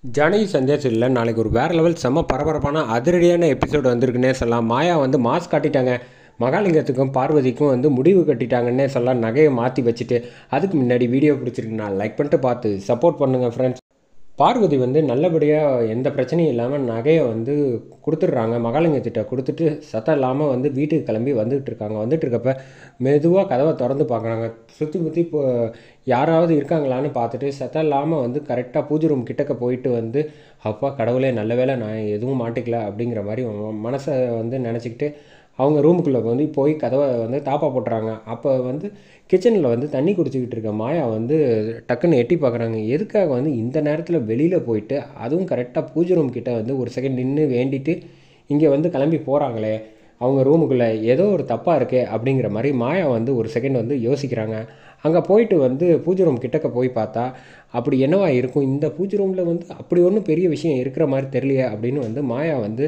ஜானகி சந்தியா சீரியலில் நாளைக்கு ஒரு வேறு லெவல் செம்ம பரபரப்பான அதிரடியான எபிசோடு வந்திருக்குன்னே சொல்லலாம். மாயா வந்து மாஸ் காட்டிட்டாங்க. மகாலிங்கத்துக்கும் பார்வதிக்கும் வந்து முடிவு கட்டிட்டாங்கன்னே சொல்லலாம். நகையை மாற்றி வச்சுட்டு அதுக்கு முன்னாடி வீடியோ பிடிச்சிருக்கு நான் லைக் பண்ணிட்டு பார்த்து சப்போர்ட் பண்ணுங்கள் ஃப்ரெண்ட்ஸ். பார்வதி வந்து நல்லபடியாக எந்த பிரச்சனையும் இல்லாமல் நகையை வந்து கொடுத்துட்றாங்க. மகாலிங்கத்திட்ட கொடுத்துட்டு சத்தம் இல்லாமல் வந்து வீட்டுக்கு கிளம்பி வந்துகிட்டு இருக்காங்க. வந்துட்டு இருக்கப்ப மெதுவாக கதவை திறந்து பார்க்குறாங்க. சுற்றி முற்றி இப்போ யாராவது இருக்காங்களான்னு பார்த்துட்டு சத்தம் இல்லாமல் வந்து கரெக்டாக பூஜை ரூம் கிட்டக்க போயிட்டு வந்து அப்பா கடவுளே நல்ல வேளை நான் எதுவும் மாட்டிக்கல அப்படிங்கிற மாதிரி மனசை வந்து நினச்சிக்கிட்டு அவங்க ரூமுக்குள்ளே வந்து போய் கதவை வந்து தாப்பா போட்டுறாங்க. அப்போ வந்து கிச்சனில் வந்து தண்ணி குடிச்சிக்கிட்டு இருக்க மாயா வந்து டக்குன்னு எட்டி பார்க்குறாங்க. எதுக்காக வந்து இந்த நேரத்தில் வெளியில் போயிட்டு அதுவும் கரெக்டாக பூஜை ரூம் கிட்டே வந்து ஒரு செகண்ட் நின்று வேண்டிட்டு இங்கே வந்து கிளம்பி போகிறாங்களே, அவங்க ரூமுக்குள்ளே ஏதோ ஒரு தப்பாக இருக்கே அப்படிங்கிற மாதிரி மாயா வந்து ஒரு செகண்ட் வந்து யோசிக்கிறாங்க. அங்கே போயிட்டு வந்து பூஜை ரூம் கிட்டக்க போய் பார்த்தா அப்படி என்னவா இருக்கும், இந்த பூஜை ரூமில் வந்து அப்படி ஒன்றும் பெரிய விஷயம் இருக்கிற மாதிரி தெரியலையே அப்படின்னு வந்து மாயா வந்து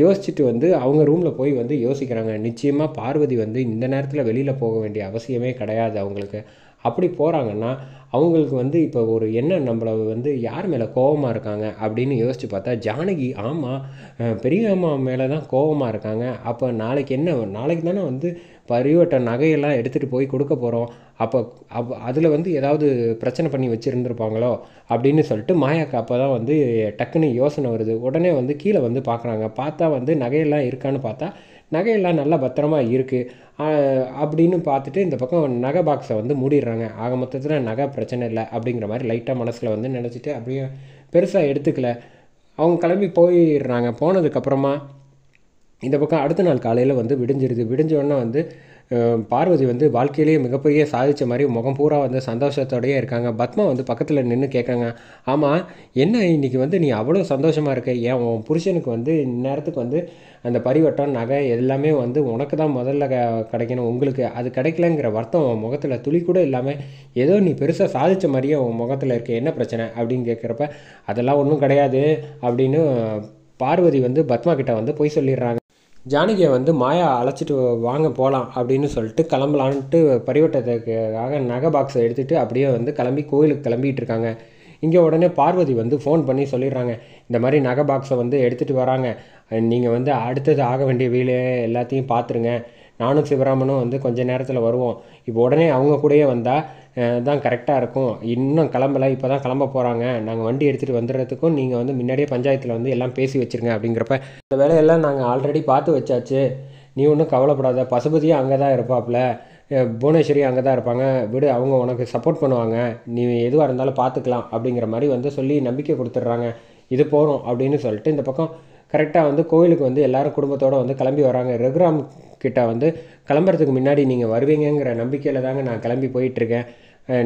யோசிச்சுட்டு வந்து அவங்க ரூமில் போய் வந்து யோசிக்கிறாங்க. நிச்சயமாக பார்வதி வந்து இந்த நேரத்தில் வெளியில் போக வேண்டிய அவசியமே கிடையாது அவங்களுக்கு. அப்படி போகிறாங்கன்னா அவங்களுக்கு வந்து இப்போ ஒரு என்ன நம்மளை வந்து யார் மேலே கோபமாக இருக்காங்க அப்படின்னு யோசித்து பார்த்தா ஜானகி. ஆமாம், பெரிய அம்மா மேலே தான் கோபமாக இருக்காங்க. அப்போ நாளைக்கு தானே வந்து பரிவட்ட நகையெல்லாம் எடுத்துகிட்டு போய் கொடுக்க போகிறோம். அப்போ அதில் வந்து ஏதாவது பிரச்சனை பண்ணி வச்சுருந்துருப்பாங்களோ அப்படின்னு சொல்லிட்டு மாயாக்கு அப்போ தான் வந்து டக்குன்னு யோசனை வருது. உடனே வந்து கீழே வந்து பார்க்குறாங்க. பார்த்தா வந்து நகையெல்லாம் இருக்கான்னு பார்த்தா நகையெல்லாம் நல்லா பத்திரமா இருக்குது அப்படின்னு பார்த்துட்டு இந்த பக்கம் நகை பாக்ஸை வந்து மூடிடுறாங்க. ஆக மொத்தத்தில் நகை பிரச்சனை இல்லை அப்படிங்கிற மாதிரி லைட்டாக மனசில் வந்து நினச்சிட்டு அப்படியே பெருசாக எடுத்துக்கல. அவங்க கிளம்பி போயிடுறாங்க. போனதுக்கப்புறமா இந்த பக்கம் அடுத்த நாள் காலையில் வந்து விடிஞ்சிருது. விடிஞ்சோடனே வந்து பார்வதி வந்து வாழ்க்கையிலேயே மிகப்பெரிய சாதித்த மாதிரி முகம் பூரா வந்து சந்தோஷத்தோடையே இருக்காங்க. பத்மா வந்து பக்கத்தில் நின்று கேட்காங்க, ஆமாம் என்ன இன்றைக்கி வந்து நீ அவ்வளோ சந்தோஷமாக இருக்க, ஏன் உன் புருஷனுக்கு வந்து இந்நேரத்துக்கு வந்து அந்த பரிவட்டம் நகை எல்லாமே வந்து உனக்கு தான் முதல்ல கிடைக்கணும், உங்களுக்கு அது கிடைக்கலங்கிற வருத்தம் உன் முகத்தில் துளி கூட இல்லாமல் ஏதோ நீ பெருசாக சாதித்த மாதிரியே உன் முகத்தில் இருக்க, என்ன பிரச்சனை அப்படின்னு கேட்குறப்ப அதெல்லாம் ஒன்றும் கிடையாது அப்படின்னு பார்வதி வந்து பத்மா கிட்ட வந்து போய் சொல்லிடுறாங்க. ஜானகியை வந்து மாயா அழைச்சிட்டு வாங்க போகலாம் அப்படின்னு சொல்லிட்டு கிளம்பலான்ட்டு பரிவட்டத்துக்காக நகை பாக்ஸை எடுத்துகிட்டு அப்படியே வந்து கோயிலுக்கு கிளம்பிகிட்டு இருக்காங்க. இங்கே உடனே பார்வதி வந்து ஃபோன் பண்ணி சொல்லிடுறாங்க, இந்த மாதிரி நகை பாக்ஸை வந்து எடுத்துகிட்டு வராங்க, நீங்கள் வந்து அடுத்தது ஆக வேண்டிய வேலையை எல்லாத்தையும் பார்த்துருங்க, நானும் சிவராமனும் வந்து கொஞ்சம் நேரத்தில் வருவோம், இப்போ உடனே அவங்க கூடயே வந்தால் தான் கரெக்டாக இருக்கும், இன்னும் கிளம்பலை, இப்போ தான் கிளம்ப போகிறாங்க, நாங்கள் வண்டி எடுத்துகிட்டு வந்துடுறதுக்கும் நீங்கள் வந்து முன்னாடியே பஞ்சாயத்தில் வந்து எல்லாம் பேசி வச்சுருங்க அப்படிங்கிறப்ப இந்த வேலையெல்லாம் நாங்கள் ஆல்ரெடி பார்த்து வச்சாச்சு, நீ ஒன்றும் கவலைப்படாத, பசுபதியும் அங்கே தான் இருப்பாப்புல, புவனேஸ்வரி அங்கே தான் இருப்பாங்க, விடு அவங்க உனக்கு சப்போர்ட் பண்ணுவாங்க, நீ எதுவாக இருந்தாலும் பார்த்துக்கலாம் அப்படிங்கிற மாதிரி வந்து சொல்லி நம்பிக்கை கொடுத்துட்றாங்க. இது போகிறோம் அப்படின்னு சொல்லிட்டு இந்த பக்கம் கரெக்டாக வந்து கோயிலுக்கு வந்து எல்லோரும் குடும்பத்தோடு வந்து கிளம்பி வராங்க. ரகுராம் கிட்ட வந்து கிளம்புறதுக்கு முன்னாடி நீங்கள் வருவீங்கிற நம்பிக்கையில் தாங்க நான் கிளம்பி போயிட்டுருக்கேன்,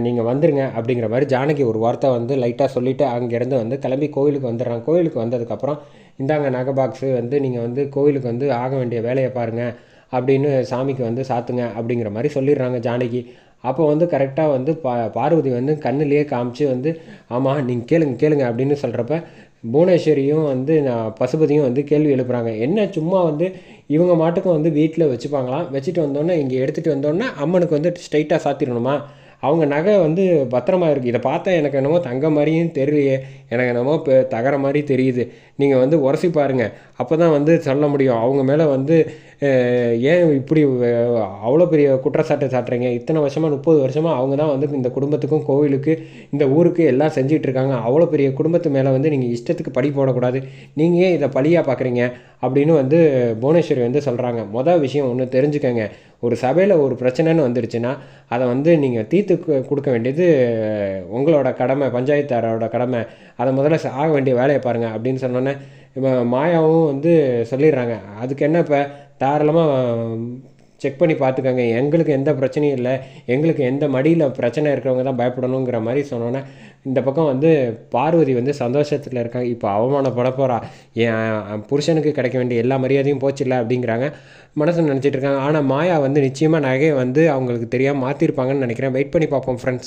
நீங்கள் வந்துடுங்க அப்படிங்கிற மாதிரி ஜானகி ஒரு வார்த்தை வந்து லைட்டாக சொல்லிவிட்டு அங்கேருந்து வந்து கிளம்பி கோயிலுக்கு வந்துடுறாங்க. கோயிலுக்கு வந்ததுக்கப்புறம் இந்தாங்க நகை பாக்ஸு வந்து நீங்கள் வந்து கோயிலுக்கு வந்து ஆக வேண்டிய வேலையை பாருங்கள் அப்படின்னு சாமிக்கு வந்து சாத்துங்க அப்படிங்கிற மாதிரி சொல்லிடுறாங்க ஜானகி. அப்போ வந்து கரெக்டாக வந்து பார்வதி வந்து கண்ணுலேயே காமிச்சு வந்து ஆமாம் நீங்கள் கேளுங்க அப்படின்னு சொல்கிறப்ப புவனேஸ்வரியும் வந்து பசுபதியும் வந்து கேள்வி எழுப்புறாங்க, என்ன சும்மா வந்து இவங்க மாட்டுக்கும் வந்து வீட்டில் வச்சுப்பாங்களாம், வச்சுட்டு வந்தோன்னே இங்கே எடுத்துகிட்டு வந்தோன்னே அம்மனுக்கு வந்து ஸ்ட்ரைட்டாக சாத்திடணுமா, அவங்க நகை வந்து பத்திரமா இருக்குது, இதை பார்த்தா எனக்கு என்னமோ தங்க மாதிரியும் தெரியலையே, எனக்கு என்னமோ இப்போ தகர மாதிரி தெரியுது, நீங்கள் வந்து உரசி பாருங்கள், அப்போ தான் வந்து சொல்ல முடியும், அவங்க மேலே வந்து ஏன் இப்படி அவ்வளோ பெரிய குற்றச்சாட்டு சாட்டுறீங்க, இத்தனை வருஷமாக 30 வருஷமாக அவங்க தான் வந்து இந்த குடும்பத்துக்கும் கோவிலுக்கு இந்த ஊருக்கு எல்லாம் செஞ்சிகிட்டு இருக்காங்க, அவ்வளோ பெரிய குடும்பத்து மேலே வந்து நீங்கள் இஷ்டத்துக்கு பழி போடக்கூடாது, நீங்கள் ஏன் இதை பழியாக பார்க்குறீங்க அப்படின்னு வந்து புவனேஸ்வரி வந்து சொல்கிறாங்க. மொதல் விஷயம் ஒன்று தெரிஞ்சுக்கங்க, ஒரு சபையில் ஒரு பிரச்சனைன்னு வந்துடுச்சுன்னா அதை வந்து நீங்கள் தீர்த்து கொடுக்க வேண்டியது உங்களோட கடமை, பஞ்சாயத்தாரோட கடமை, அதை முதல்ல ஆக வேண்டிய வேலையை பாருங்கள் அப்படின்னு சொன்னோன்னே மாயாவும் வந்து சொல்லிடுறாங்க, அதுக்கு என்ன இப்போ தாராளமாக செக் பண்ணி பார்த்துக்கோங்க, எங்களுக்கு எந்த பிரச்சனையும் இல்லை, எங்களுக்கு எந்த மடியில் பிரச்சனை இருக்கிறவங்க தான் பயப்படணுங்கிற மாதிரி சொன்னோன்னே இந்த பக்கம் வந்து பார்வதி வந்து சந்தோஷத்தில் இருக்காங்க. இப்போ அவமானப்பட போகிறா, என் புருஷனுக்கு கிடைக்க வேண்டிய எல்லா மரியாதையும் போச்சில்ல அப்படிங்கிறாங்க மனசில் நினச்சிட்டு இருக்காங்க. ஆனால் மாயா வந்து நிச்சயமாக நகையை வந்து அவங்களுக்கு தெரியாமல் மாற்றிருப்பாங்கன்னு நினைக்கிறேன். வெயிட் பண்ணி பார்ப்போம் ஃப்ரெண்ட்ஸ்.